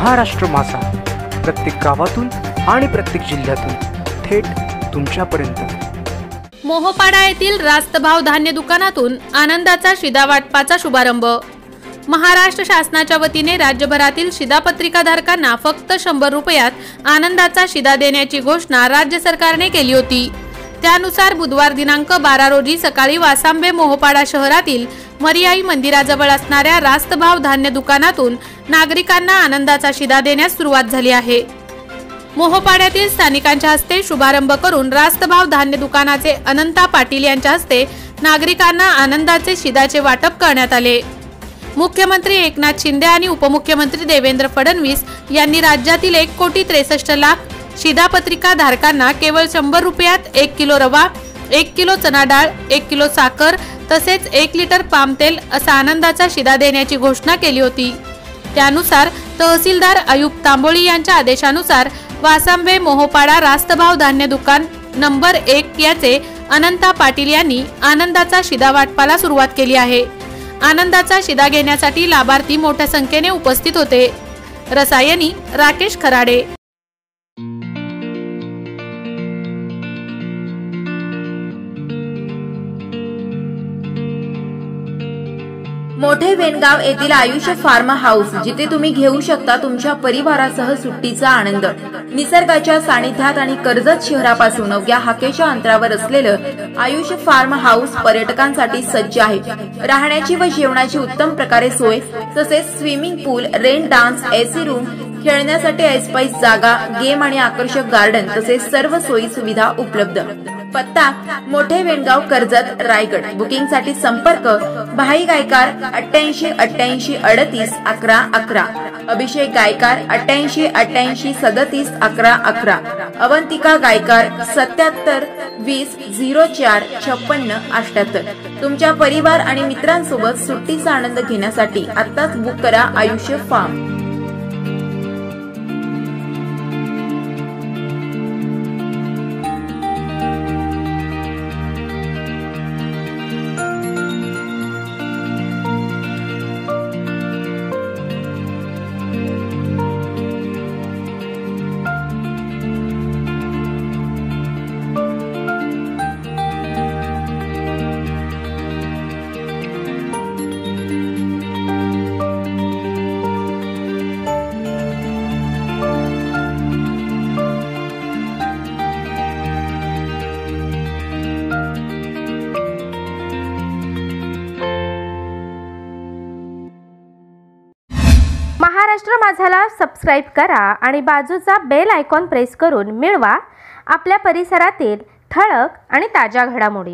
महाराष्ट्र माझा, प्रत्येक गावातून आणि प्रत्येक जिल्ह्यातून थेट तुमच्यापर्यंत। मोहोपाडा येथील रास्तभाव धान्य दुकानातून आनंदाचा शिधा वाटपाचा शुभारंभ। महाराष्ट्र शासनाच्या वतीने राज्यभरातील शिधापत्रिकाधारकांना फक्त 100 रुपयात आनंदाचा शिधा देण्याची घोषणा राज्य सरकारने केली होती। त्यानुसार बुधवार दिनांक 12 रोजी सकाळी वासांबे मोहोपाडा शहरातील मरियाई मंदिराजवळ असणाऱ्या रास्तभाव धान्य दुकानातून नागरिकांना आनंदाचा शिधा देण्यास सुरुवात झाली आहे। मोहोपाड्यातील स्थानिकांच्या हस्ते शुभारंभ करून रास्तभाव धान्य दुकानाचे अनंता पाटील यांच्या हस्ते नागरिकांना आनंदाचे शिधाचे वाटप करण्यात आले। मुख्यमंत्री एकनाथ शिंदे आणि उपमुख्यमंत्री देवेंद्र फडणवीस यांनी राज्यातील 1,63,00,000 शिधापत्रिका धारकांना केवळ 100 रुपयात 1 किलो रवा, 1 किलो चना डाळ, 1 किलो साखर तसेच 1 लिटर पाम तेल असा आनंदाचा शिधा देण्याची घोषणा केली होती। त्यानुसार तहसीलदार अयूब तांबोळी यांच्या आदेशानुसार वासांबे मोहोपाडा रास्तभाव धान्य दुकान नंबर 1 याचे अनंता पाटील यांनी आनंदाचा शिधा वाटपाला सुरुवात केली आहे। आनंदाचा शिधा घेण्यासाठी लाभार्थी मोठ्या संख्येने उपस्थित होते। रसायनी राकेश खराडे। मोठे वेनगाव येथील आयुष्य फार्म हाऊस, जिथे तुम्ही घेऊ शकता तुमच्या परिवारासह सुट्टीचा आनंद। निसर्गाच्या सानिध्यात आणि कर्जत शहरापासून अवघ्या हाकेच्या अंतरावर असलेलं आयुष्य फार्म हाऊस पर्यटकांसाठी सज्ज आहे। राहण्याची व जेवणाची उत्तम प्रकारे सोय, तसेच स्विमिंग पूल, रेन डान्स, एसी रूम, खेळण्यासाठी ऐसपैस जागा, गेम आणि आकर्षक गार्डन तसेच सर्व सोयी सुविधा उपलब्ध। पत्ता मोठे वेनगाव, कर्जत, रायगड। बुकिंग साठी संपर्क भाई गायकार 88 88 38 11 11, अभिषेक गायकार 88 88 37 11 11, अवंतिका गायकार 77 20 04 56 78। तुमच्या परिवार आणि मित्रांसोबत सुट्टीचा आनंद घेण्यासाठी आत्ताच बुक करा आयुष्य फार्म। महाराष्ट्र माझाला सबस्क्राइब करा आणि बाजूचा बेल आयकॉन प्रेस करून मिळवा आपल्या परिसरातील ठळक आणि ताज्या घडामोडी।